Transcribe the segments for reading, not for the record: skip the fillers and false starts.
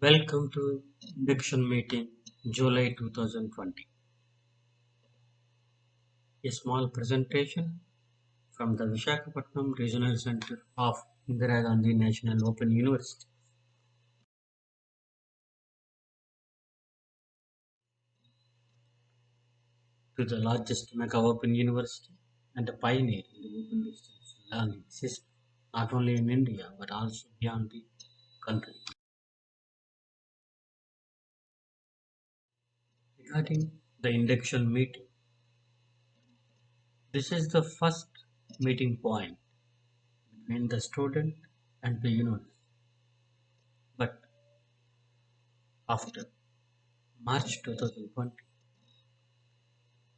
Welcome to Induction Meeting, July 2020. A small presentation from the Visakhapatnam Regional Center of Indira Gandhi National Open University. To the largest mega open university and a pioneer in the open distance learning system, not only in India but also beyond the country. Regarding the induction meeting, this is the first meeting point between the student and the university. But after March 2020,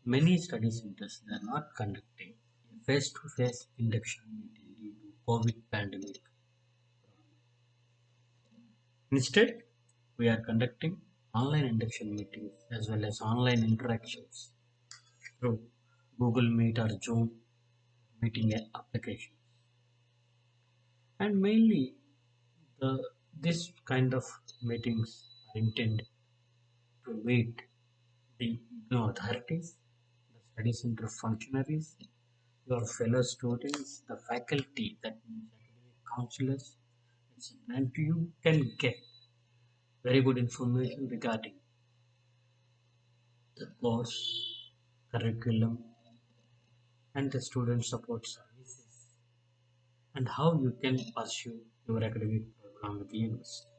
many study centers are not conducting a face-to-face induction meeting due to COVID pandemic. Instead, we are conducting online induction meetings as well as online interactions through Google Meet or Zoom meeting applications. And mainly, this kind of meetings are intended to meet the IGNOU authorities, the study center functionaries, your fellow students, the faculty, that means academic counselors, etc. And you can get very good information regarding the course, curriculum, and the student support services, and how you can pursue your academic program with the university.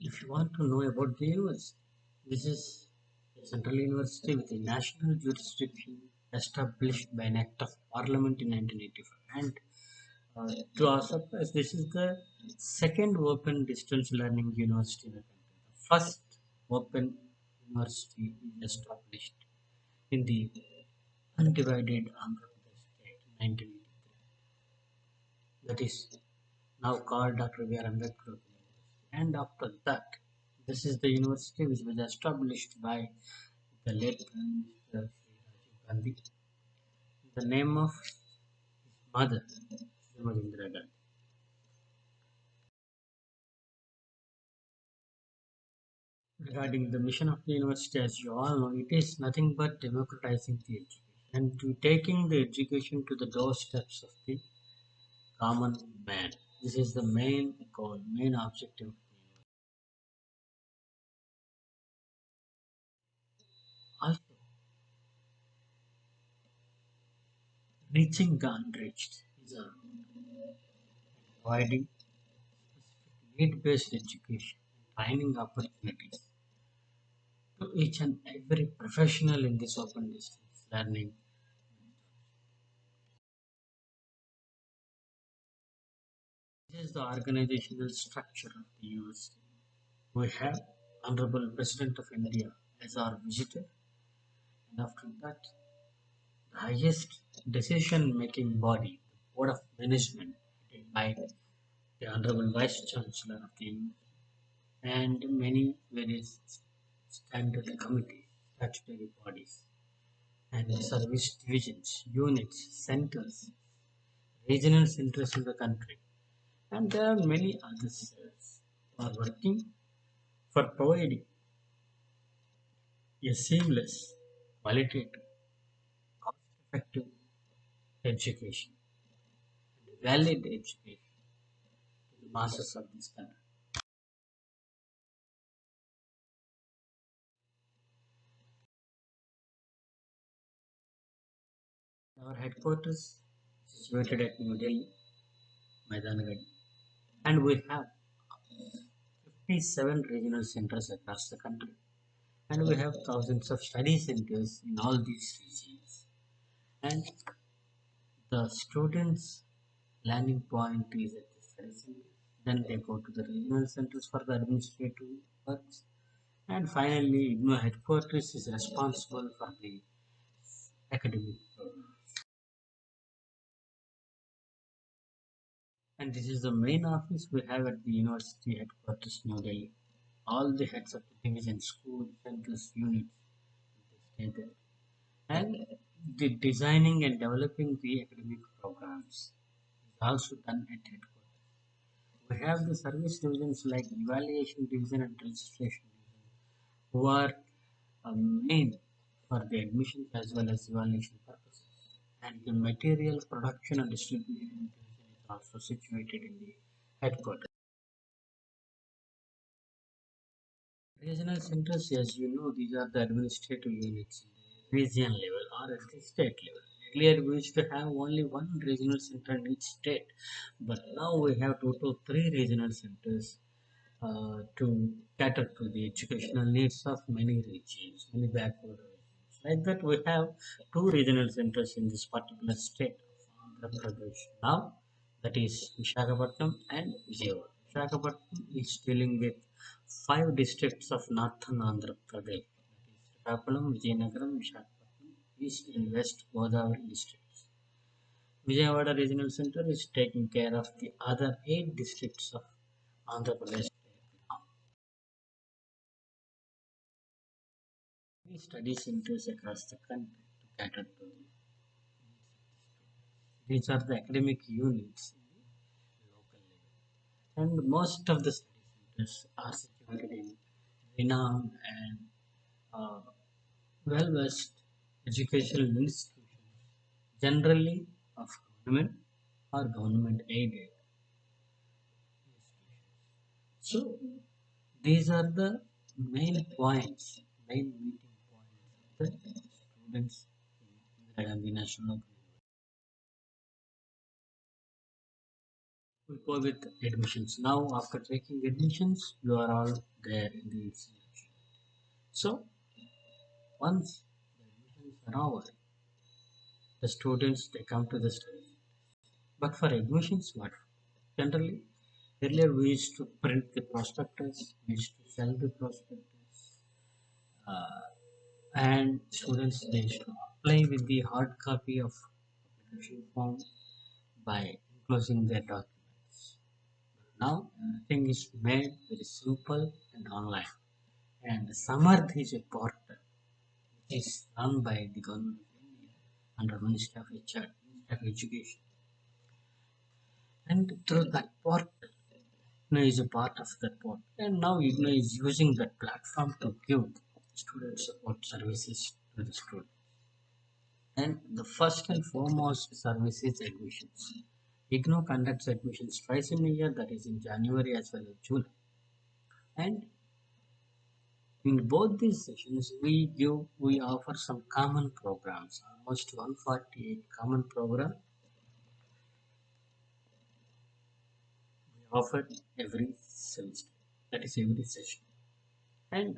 If you want to know about the university, this is a central university with a national jurisdiction established by an act of parliament in 1985. And to our surprise, this is the second open distance learning university in the country. The first open university is established in the undivided Andhra Pradesh state in 1983. That is now called Dr. B.R. Ambedkar University. And after that, this is the university which was established by the late Prime Minister Rajiv Gandhi. The name of his mother, Srimati Indira Gandhi. Regarding the mission of the university, as you all know, it is nothing but democratizing the education and to taking the education to the doorsteps of the common man. This is the main goal, main objective of the university. Also, reaching the unreached is a providing specific need-based education and training opportunities to each and every professional in this open distance learning. This is the organizational structure of the university. We have Honorable President of India as our visitor, and after that, the highest decision-making body, the Board of Management, headed by the Honorable Vice Chancellor of the University, and many various standard committees, statutory bodies, and service divisions, units, centers, regional centers in the country, and there are many others who are working for providing a seamless, qualitative, cost-effective education, and valid education to the masses of this country. Our headquarters is situated at New Delhi, Maidanagadi, and we have 57 regional centers across the country, and we have thousands of study centers in all these regions. And the students' landing point is at the study center. Then they go to the regional centers for the administrative works. And finally, IGNOU headquarters is responsible for the academic program. And this is the main office we have at the university headquarters, New Delhi. All the heads of the division, schools, centers, units, they stay there. And the designing and developing the academic programs is also done at headquarters. We have the service divisions like evaluation division and registration division, who are main for the admissions as well as evaluation purposes. And the material production and distribution division is also situated in the headquarters. Regional centers, as you know, these are the administrative units in the region level or at the state level. Earlier, we used to have only one regional center in each state, but now we have total three regional centers to cater to the educational needs of many regions, many backward regions. Like that, we have two regional centers in this particular state of Andhra Pradesh now, that is Visakhapatnam and Vijayawada. Visakhapatnam is dealing with five districts of northern Andhra Pradesh, that is Srikakulam, Vizianagaram, Visakhapatnam, East and West Godavari districts. Vijayawada Regional Center is taking care of the other eight districts of Andhra Pradesh. We study centers across the country to cater to the needs of the students. These are the academic units in the local level. And most of the study centers are situated in renowned and uh, well-versed educational institutions, generally of government or government aided institutions. So these are the main points, main meeting points of the students in the national. We go with admissions. Now, after taking admissions, you are all there in the institution. So, once the admissions are over, the students they come to the study. But for admissions, what? Generally, earlier we used to print the prospectus, we used to sell the prospectus, uh, and students they used to apply with the hard copy of application form by enclosing their documents. Now everything is made very simple and online. And Samarth is a portal which is run by the government of India under Ministry of HR, Ministry of Education. And through that portal, IGNOU is a part of that portal. And now IGNOU is using that platform to give student support services to the students. And the first and foremost service is admissions. IGNOU conducts admissions twice in a year, that is in January as well as July. And in both these sessions, we offer some common programs, almost 148 common program we offer every semester. That is every session. And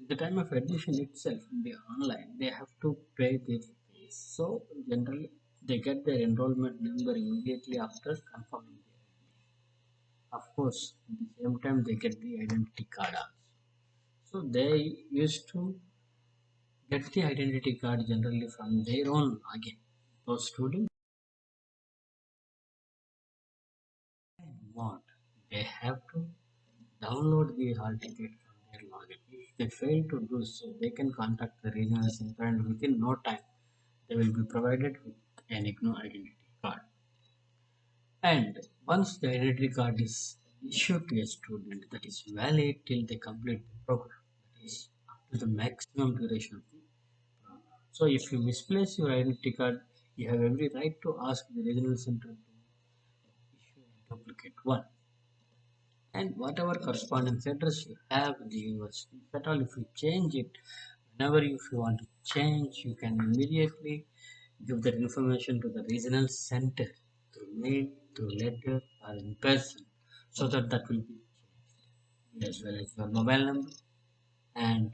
at the time of admission itself, in the online, they have to pay their fees. So generally, they get their enrollment number immediately after confirming their admission. Of course, at the same time, they get the identity card also. So they used to get the identity card generally from their own login. Those students want, they have to download the hall ticket from their login. If they fail to do so, they can contact the regional center and within no time they will be provided with an IGNOU identity card. And once the identity card is issued to a student, that is valid till they complete the program, that is up to the maximum duration of the program. So if you misplace your identity card, you have every right to ask the regional center to issue a duplicate one. And whatever correspondence address you have in the university, if at all if you change it, whenever if you want to change, you can immediately give that information to the regional center through mail, through letter, or in person, so that that will be changed, as well as your mobile number and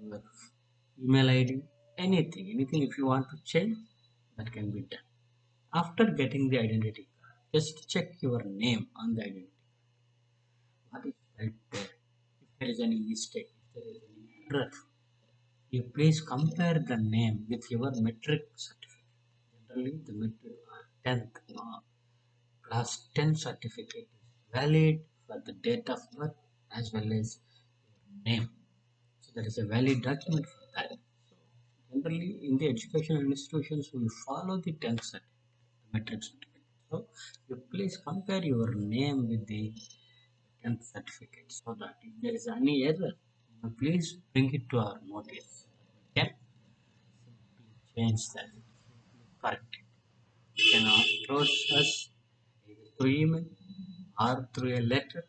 your email ID, anything if you want to change, that can be done. After getting the identity card, just check your name on the identity. What is right there? If there is any mistake, if there is any error, you please compare the name with your metric certificate. Generally, the metric or 10th class 10 certificate is valid for the date of birth as well as your name. So there is a valid document for that. So generally, in the educational institutions, we follow the 10th certificate, the metric certificate. So you please compare your name with the 10th certificate so that if there is any error, you please bring it to our notice. We can simply change that, correct it. You can approach us either through email or through a letter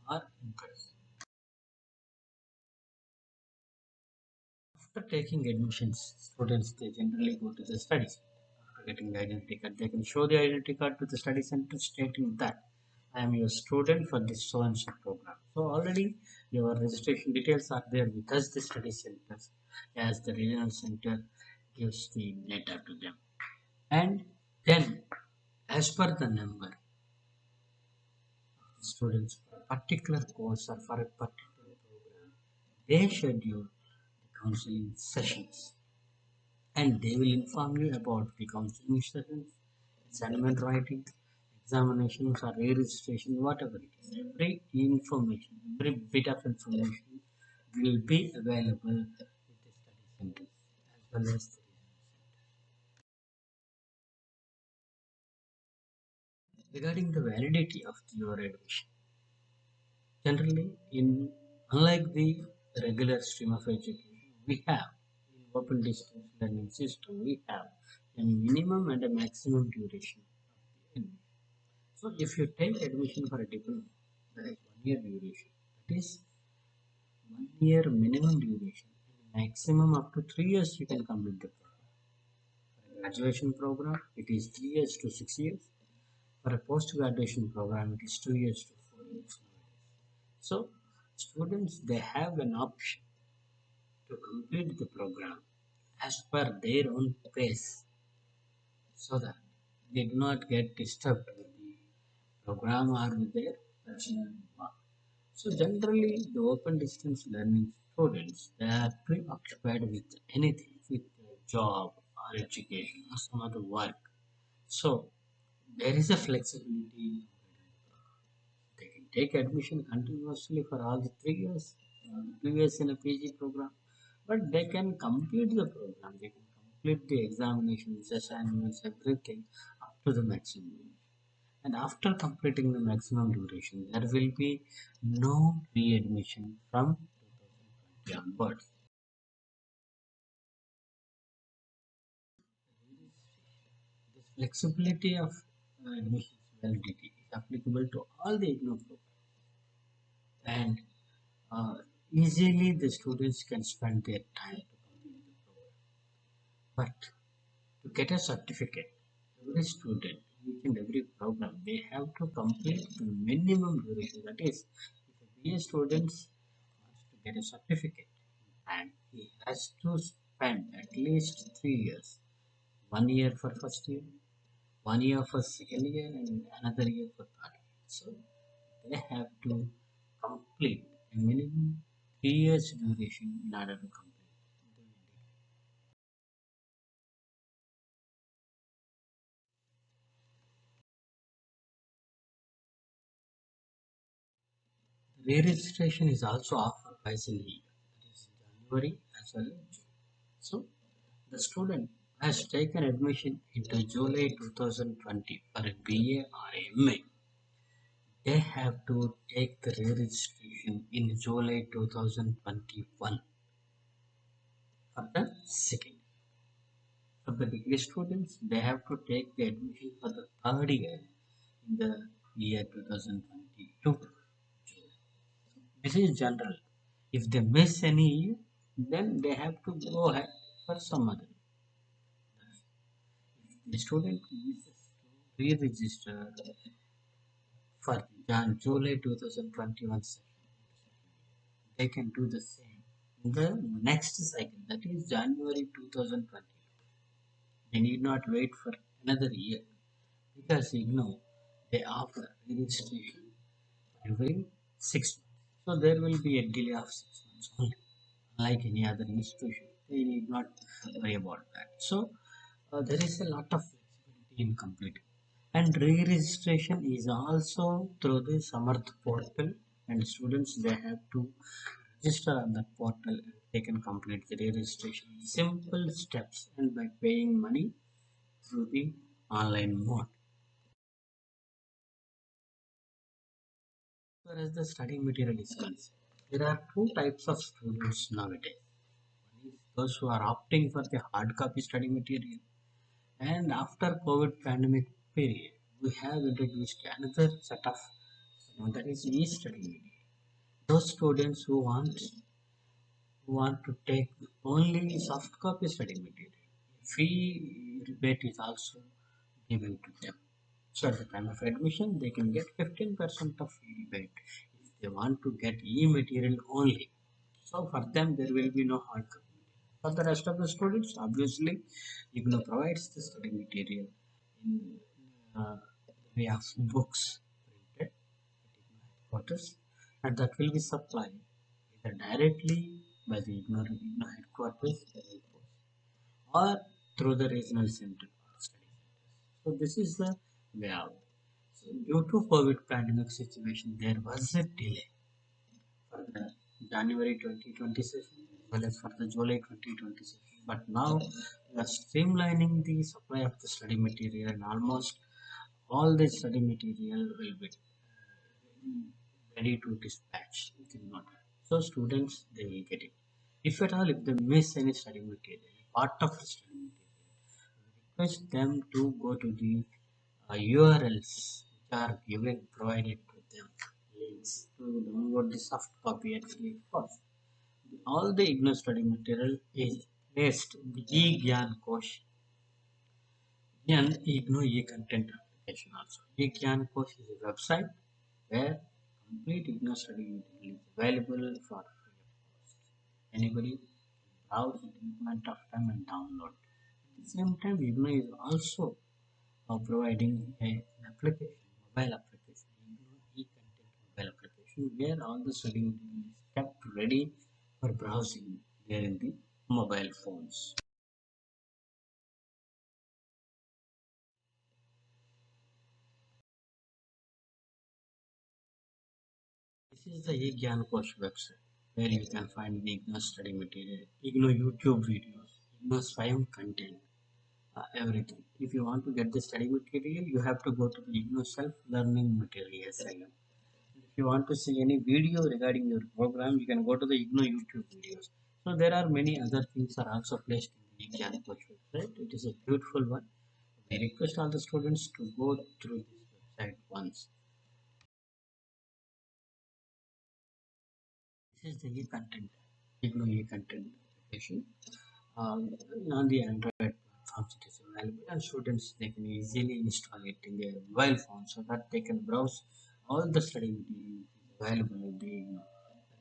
or in person. After taking admissions, students they generally go to the study center. After getting the identity card, they can show the identity card to the study center stating that I am your student for this so and so program. So already your registration details are there with us, the study centers, as the regional center gives the data to them. And then, as per the number of students for a particular course or for a particular program, they schedule the counseling sessions and they will inform you about the counseling sessions, assignment writing, examinations or re-registration, whatever it is. Every information, every bit of information will be available with the study centers as well as the regarding the validity of your admission. Generally, in unlike the regular stream of education, we have in open distance learning system, we have a minimum and a maximum duration of the admission. So if you take admission for a diploma, that is 1 year duration. That is 1 year minimum duration. Maximum up to 3 years you can complete the program. For a graduation program, it is 3 years to 6 years. For a post-graduation program, it is 2 years to 4 years. So students they have an option to complete the program as per their own pace so that they do not get disturbed with the program or with their personal work. So generally, the open distance learning students they are preoccupied with anything, with their job or education or some other work. So there is a flexibility. They can take admission continuously for all the 3 years, 2 years in a PG program, but they can complete the program. They can complete the examinations, assignments, everything up to the maximum. And after completing the maximum duration, there will be no readmission from 2020 onwards. This flexibility of admissions validity is applicable to all the IGNOU programs, and uh, easily the students can spend their time to complete the program. But to get a certificate, every student, each and every program, they have to complete the minimum duration. That is, if a BA student wants to get a certificate, and he has to spend at least 3 years, 1 year for first year, 1 year for second year, and another year for third year. So they have to complete a minimum 3 years duration in order to complete the re-registration is also offered twice in a year, that is January as well as June. So the student has taken admission into July 2020 for a BA or a MA. They have to take the re-registration in July 2021 for the second. For the degree students, they have to take the admission for the third year in the year 2022. This is general. If they miss any year, then they have to go ahead for some other. If the student misses to re-register for July 2021 session, they can do the same in the next cycle, that is January 2020. They need not wait for another year because they offer registration every 6 months. So there will be a delay of 6 months only. Like any other institution, they need not worry about that. So there is a lot of flexibility in completing. And re-registration is also through the Samarth portal, and students they have to register on the portal and they can complete the re-registration. Simple steps and by paying money through the online mode. far as the study material is concerned, there are two types of students nowadays. One is those who are opting for the hard copy study material, and after COVID pandemic period, we have introduced another set of that is e-study material. Those students who want to take only soft copy study material, fee rebate is also given to them. So at the time of admission, they can get 15% of fee rebate if they want to get e-material only. So for them, there will be no hard copy. For the rest of the students, obviously, IGNOU provides the study material in the way of books printed at IGNOU headquarters, and that will be supplied either directly by the IGNOU headquarters by the post, or through the regional center or study centers. So this is the way out. So due to COVID pandemic situation, there was a delay for the January 2020 session as well as for the July 2020 session. But now we are streamlining the supply of the study material, and almost all the study material will be ready to dispatch within no time. So students they will get it. If at all if they miss any study material, part of the study material, request them to go to the URLs which are given provided to them, links to download the soft copy at free cost. All the IGNOU study material is placed in the e-Gyan Kosh and IGNOU e-content application also. E-Gyan Kosh is a website where complete IGNOU study material is available for free of cost. Anybody can browse at any point of time and download. At the same time, IGNOU is also providing an application, mobile application, e-content mobile application, where all the study material is kept ready for browsing there in the mobile phones. This is the eGyan Coach website where you can find the IGNOU study material, IGNOU YouTube videos, IGNOU Swayam content, everything. If you want to get the study material, you have to go to the IGNOU self-learning material asylum. If you want to see any video regarding your program, you can go to the IGNOU YouTube videos. So there are many other things are also placed in the eGyan Coach website. It is a beautiful one. I request all the students to go through this website once. This is the e-content, IGNOU e-content application. On the Android platforms, it is available, and students they can easily install it in their mobile phone so that they can browse all the study material available in the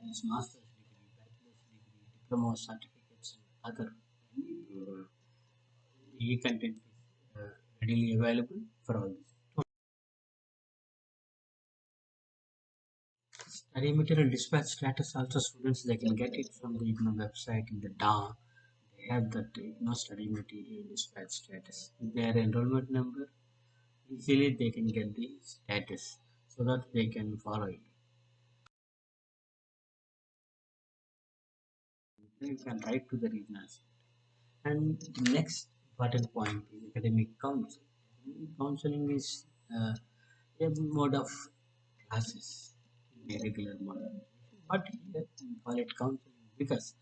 that is master's degree, bachelor's degree, diploma certificates, and other e-content is readily available for all this. Study material dispatch status also students they can get it from the IGNOU website in the DAW. They have that IGNOU study material dispatch status. With their enrollment number, easily they can get the status so that they can follow it. You can write to the regional center. And the next important point is academic counseling. Academic counseling is a mode of classes in a regular mode. But here we call it counseling because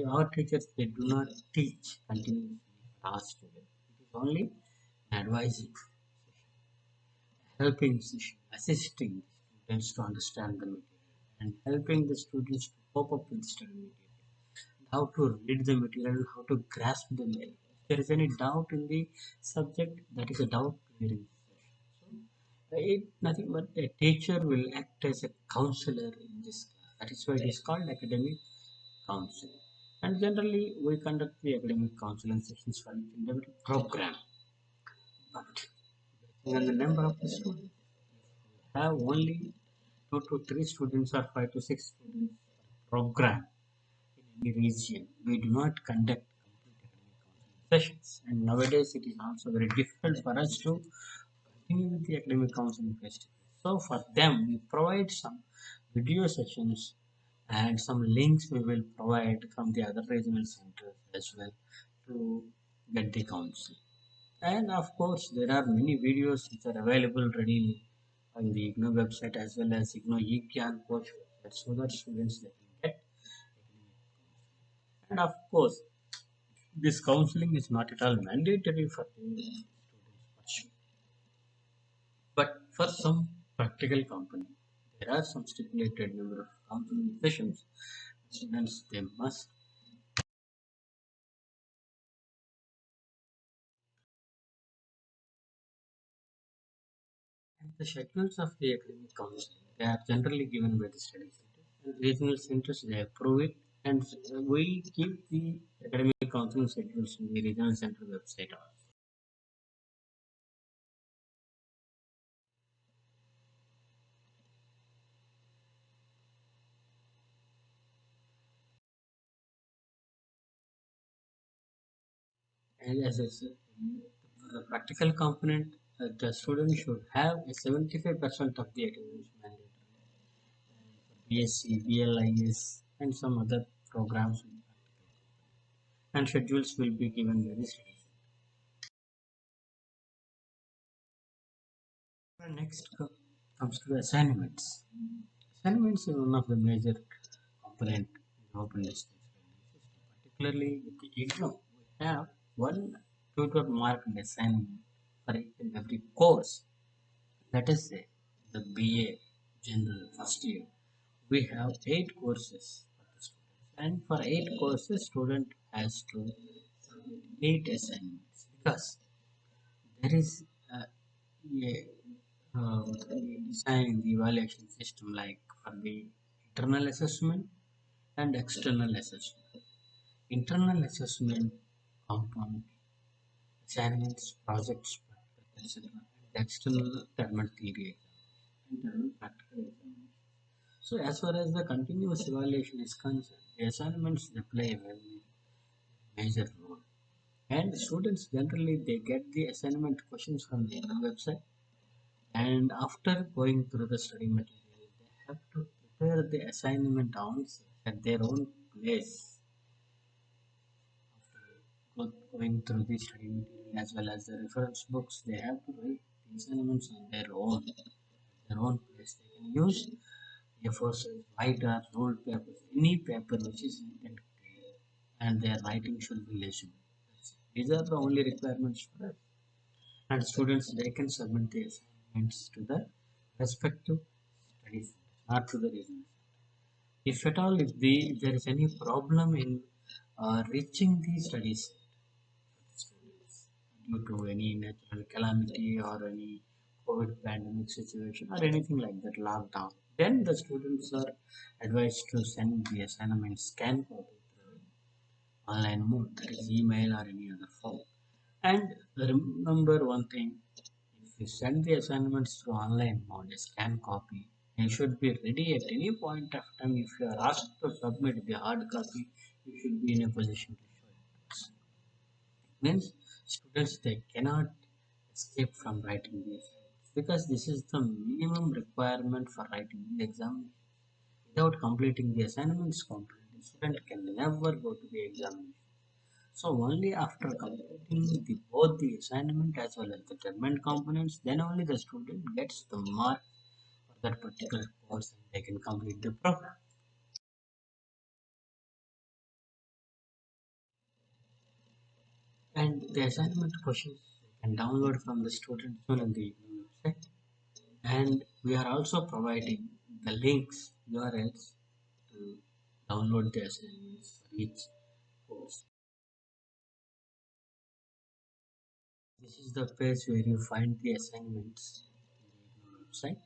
our teachers they do not teach continuously for our students. It is only an advising session, helping session, assisting the students to understand the material and helping the students to cope up with the study material, how to read the material, how to grasp the material. If there is any doubt in the subject, that is a doubt clearing session. So, it nothing but a teacher will act as a counselor in this class. That is why it is called academic counseling. And generally, we conduct the academic counseling sessions for each and every program. But depending on the number of the students, have only 2 to 3 students or 5 to 6 students per program in any region. We do not conduct complete academic counseling sessions. And nowadays, it is also very difficult for us to continue with the academic counseling face to face. So, for them, we provide some video sessions and some links we will provide from the other regional centers as well to get the counseling. And of course, there are many videos which are available readily on the IGNOU website as well as IGNOU eGyan coach website so that students they can get. And of course, this counseling is not at all mandatory for the students pursue. But for some practical company, there are some stipulated number of counseling sessions. Students they must. And the schedules of the academic counseling they are generally given by the study centers. And regional centers they approve it, and we keep the academic counseling schedules in the regional center website also. And as I said, for the practical component, the student should have a 75% of the attendance mandate. BSc, BLIS, and some other programs with practical. And schedules will be given by the study. Next comes to assignments. Assignments is one of the major component in open distance learning system. Particularly with the IGNOU, we have one tutor marked assignment for each and every course. Let us say the BA General first year, we have 8 courses for the students, and for 8 courses, student has to submit 8 assignments because there is a design the evaluation system like for the internal assessment and external assessment. Internal assessment compound assignments, projects, etc. And external thermal theory exam and practical exam. So as far as the continuous evaluation is concerned, the assignments they play a very major role. And students generally they get the assignment questions from the website, and after going through the study material, they have to prepare the assignment answers at their own place. After going through the study material as well as the reference books, they have to write the assignments on their own place. They can use A4 size, white or ruled papers, any paper which is neat and clear, and their writing should be legible. These are the only requirements for us. And students they can submit the assignments to the respective study centers, not to the regional. If at all, if there is any problem in reaching the studies students due to any natural calamity or any COVID pandemic situation or anything like that, lockdown, then the students are advised to send the assignment scan copy through online mode, that is email or any other form. And remember one thing, if you send the assignments through online mode, a scan copy, you should be ready at any point of time. If you are asked to submit the hard copy, you should be in a position to show it. Means students they cannot escape from writing the assignments because this is the minimum requirement for writing the exam. Without completing the assignments complete, the student can never go to the examination. So only after completing both the assignment as well as the determined components, then only the student gets the mark for that particular course and they can complete the program. And the assignment questions you can download from the student zone on the website. And we are also providing the links, URLs to download the assignments for each course. This is the page where you find the assignments in the website.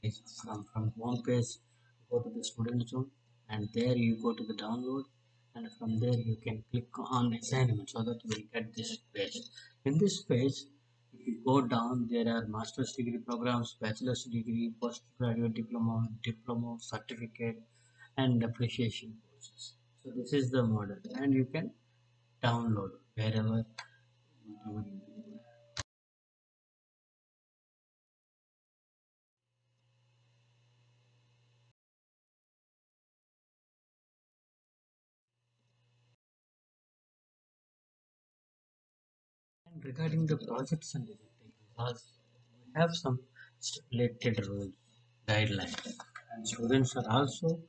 That is from home page, go to the student zone, and there you go to the download, and from there you can click on assignment so that you will get this page. In this page, if you go down, there are master's degree programs, bachelor's degree, postgraduate diploma, diploma, certificate, and appreciation courses. So this is the model, and you can download wherever whatever you require. And regarding the projects and dissertations, we have some stipulated rules, guidelines, and students are also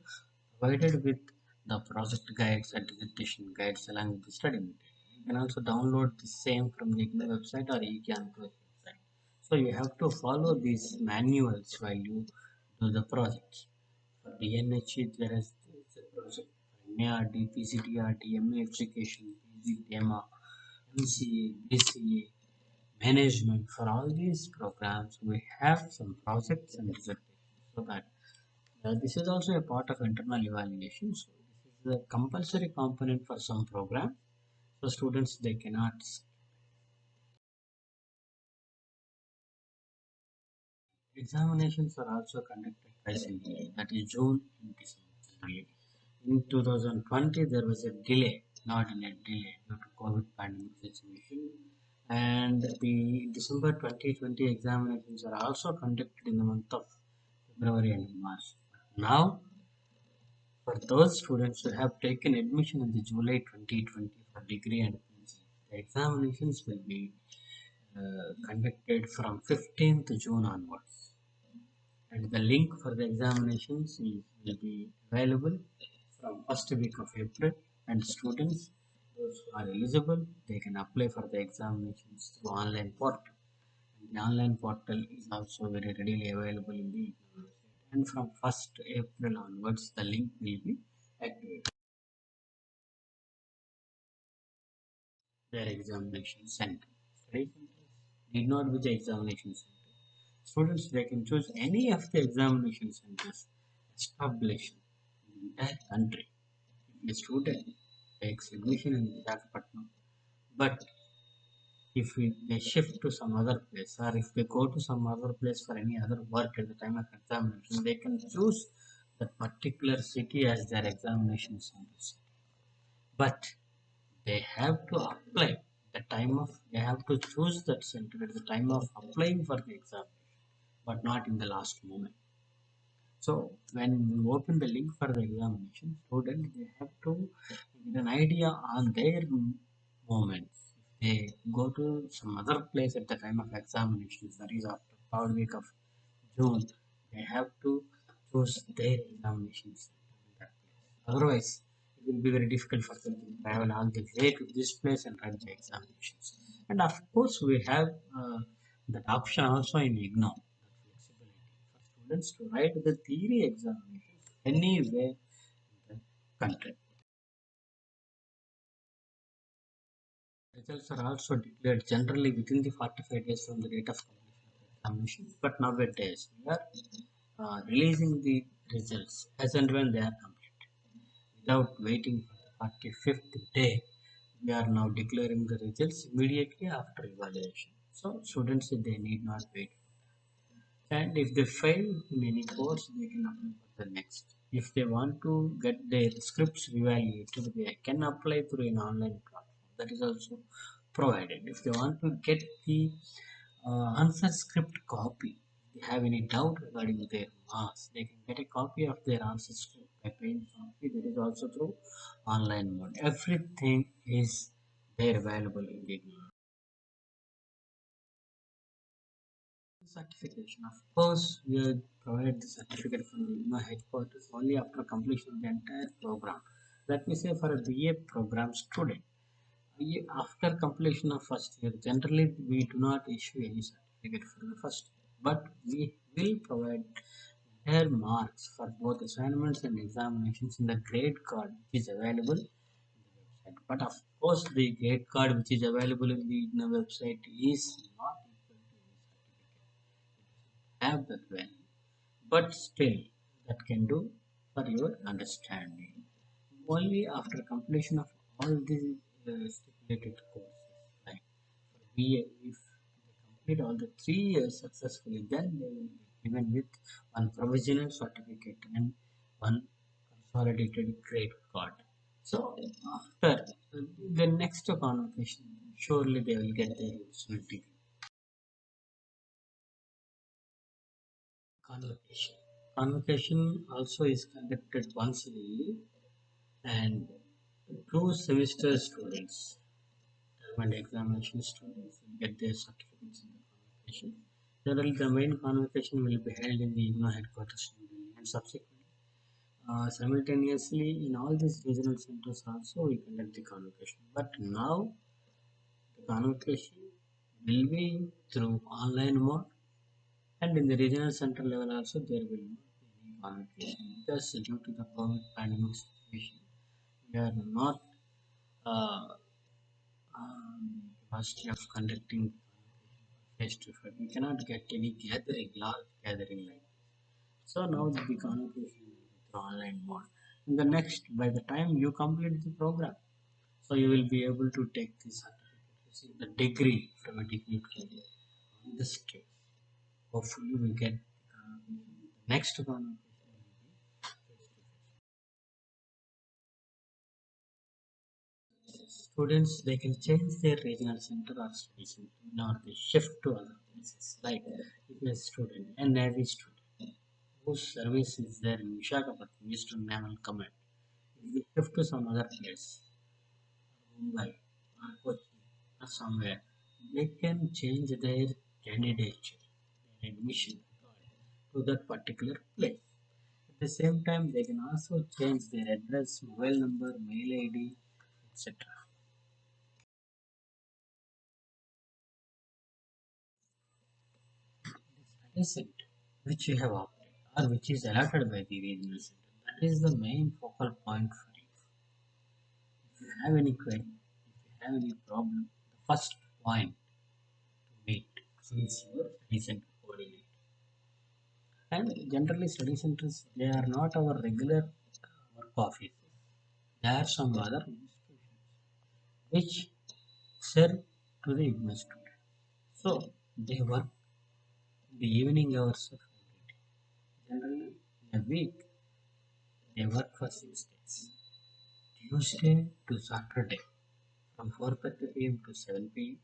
provided with the project guides and dissertation guides along with the study material. You can also download the same from the IGNOU website or eCampus website. So you have to follow these manuals while you do the projects. For DNHE, there is a project for MARD, PCDRD, MA Education, PG, DEMA, MCA, BCA, management. For all these programs, we have some projects and dissertations so that this is also a part of internal evaluation. So this is a compulsory component for some programs. So students they cannot. Examinations are also conducted twice in a year, that is June and December. In 2020, there was a delay, not in a delay due to COVID pandemic situation. And the December 2020 examinations are also conducted in the month of February and March. Now, for those students who have taken admission in the July 2020 for degree and PG, the examinations will be conducted from 15th June onwards. And the link for the examinations will be available from first week of April, and students those who are eligible they can apply for the examinations through online portal. And the online portal is also very readily available in the website. And from 1st April onwards, the link will be activated. Their examination center. Study centers need not be the examination center. Students they can choose any of the examination centers established in the entire country. If a student takes admission in Visakhapatnam, but if they shift to some other place or if they go to some other place for any other work at the time of examination, they can choose that particular city as their examination center. But they have to apply the time of they have to choose that center at the time of applying for the examination, but not in the last moment. So when we open the link for the examination, students they have to get an idea on their moments. If they go to some other place at the time of examinations, that is after third week of June, they have to choose their examinations in that place. Otherwise, it will be very difficult for them to travel all the way to this place and write the examinations. And of course, we have that option also in IGNOU, that flexibility for students to write the theory examinations anywhere in the country. Results are also declared generally within the 45 days from the date of completion of the examination. But nowadays, we are releasing the results as and when they are completed. Without waiting for the 45th day, we are now declaring the results immediately after evaluation. So students they need not wait. And if they fail in any course, they can apply for the next. If they want to get their scripts evaluated, they can apply through an online platform. That is also provided. If they want to get the answer script copy, if they have any doubt regarding their marks, they can get a copy of their answer script by paying copy. That is also through online mode. Everything is there available in the certification. Of course, we will provide the certificate from the IGNOU headquarters only after completion of the entire program. Let me say for a BA program student, after completion of first year, generally we do not issue any certificate for the first year, but we will provide entire marks for both assignments and examinations in the grade card which is available in the website. But of course, the grade card which is available in the IGNOU website is not equal to any certificate. Have that value, but still that can do for your understanding. Only after completion of all the stipulated courses, like for BA, if they complete all the 3 years successfully, then they will be given with one provisional certificate and one consolidated grade card. So after the next convocation, surely they will get their original degree. Convocation. Convocation also is conducted once in a year, and two semester students and examination students will get their certificates in the convocation. Generally, the main convocation will be held in the IGNOU headquarters in Delhi, and subsequently, simultaneously in all these regional centers also we conduct the convocation. But now the convocation will be through online mode, and in the regional center level also there will not be any convocation because due to the COVID pandemic situation, we are not uh, capacity of conducting face to face. We cannot get any gathering, large gathering like this. So now the convocation will be through online mode. In the next, by the time you complete the program, so you will be able to take the certificate, receive the degree from a degree career. In this case, hopefully we get the convocation. The next convocation will be face to face. Students they can change their regional center or study center or they shift to other places. Like if a student, a Navy student whose service is there in Visakhapatnam, Eastern Naval Command, if they shift to some other place, Mumbai or Kochi or somewhere, they can change their candidature, their admission to that particular place. At the same time, they can also change their address, mobile number, mail ID, etc. The study center which you have opted or which is allotted by the regional center, that is the main focal point for you. If you have any query, if you have any problem, the first point to meet is your study center coordinator. And generally, study centers they are not our regular work office. They are some other institutions which serve to the IGNOU student. So they work the evening hours of every day. Generally, in a week they work for 6 days. Tuesday to Saturday from 4:30 p.m. to 7 p.m.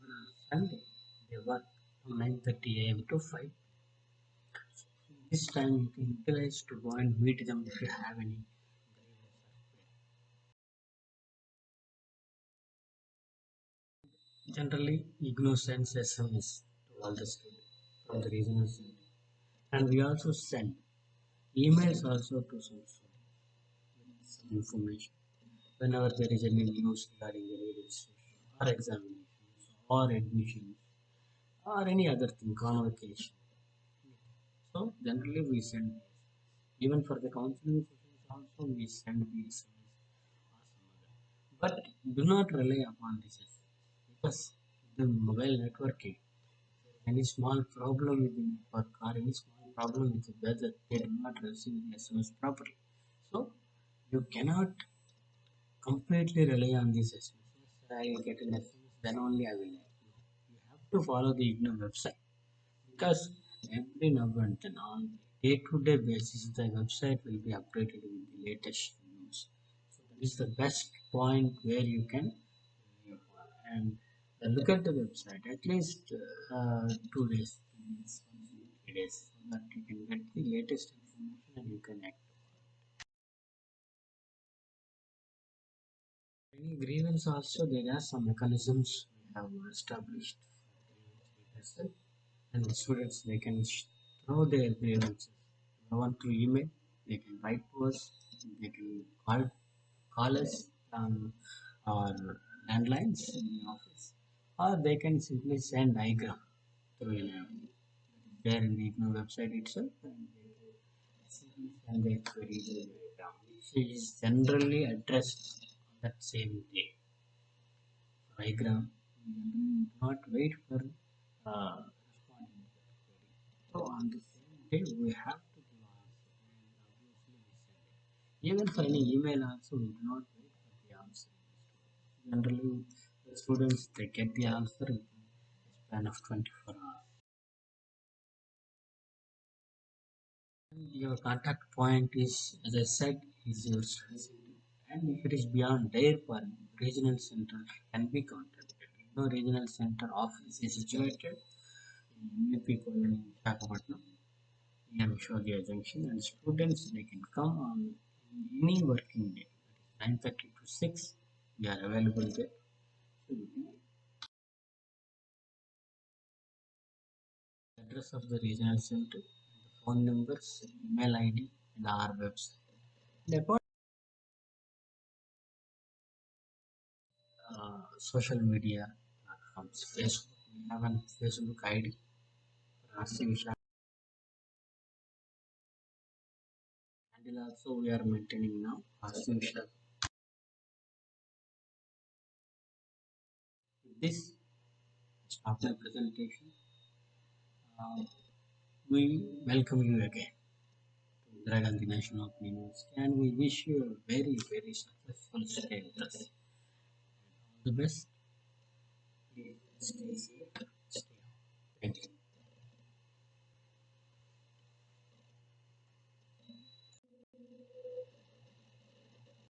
But on Sunday they work from 9:30 a.m. to 5 p.m. This time you can utilize to go and meet them if you have any grievance or query. Generally, IGNOU sends SMS to all the students from the regional center, and we also send emails also to some students with some information whenever there is any news regarding the registration or examinations or admissions or any other thing, convocation. So generally we send these. Even for the counseling sessions also we send the SMS or some other. But do not rely upon this SMS because the mobile networking, any small problem with the network or any small problem with the weather, they do not receive the SMS properly. So you cannot completely rely on these SMSs. I will get an SMS, then only I will like. No. You have to follow the IGNOU website because every now and then on day-to-day basis the website will be updated with the latest news. So that is the best point where you can rely upon. And look at the website at least 2 days, 3 days, 3 days, so that you can get the latest information and you can act. Any grievance also, there are some mechanisms we have established for grievance redressal, and the students they can throw their grievances. One through email, they can write to us, they can call us on our landlines in the office, or they can simply send diagram through there in the IGNOU website itself, and they can simply send their query to the diagram, which is generally addressed on that same day. Diagram, we generally do not wait for responding to that query. So on the same day, we have to give answer, and obviously we send it. Even for any email also, we do not wait for the answer. Generally, the students they get the answer within a span of 24 hours. And your contact point is, as I said, is your study center. And if it is beyond their regional center can be contacted. No regional center office is situated in UP colony Visakhapatnam near Vishodhya Junction, and students they can come on any working day, that is 9:30 to 6. We are available there. So you can address of the regional center, the phone numbers, email ID, and our website. And apart social media platforms, Facebook, we have a Facebook ID for RC Vishal, and also we are maintaining now RC Vishal. With this, stop my presentation. Uh, we welcome you again to Indira Gandhi National Open University, and we wish you a very, very successful stay with us. All the best.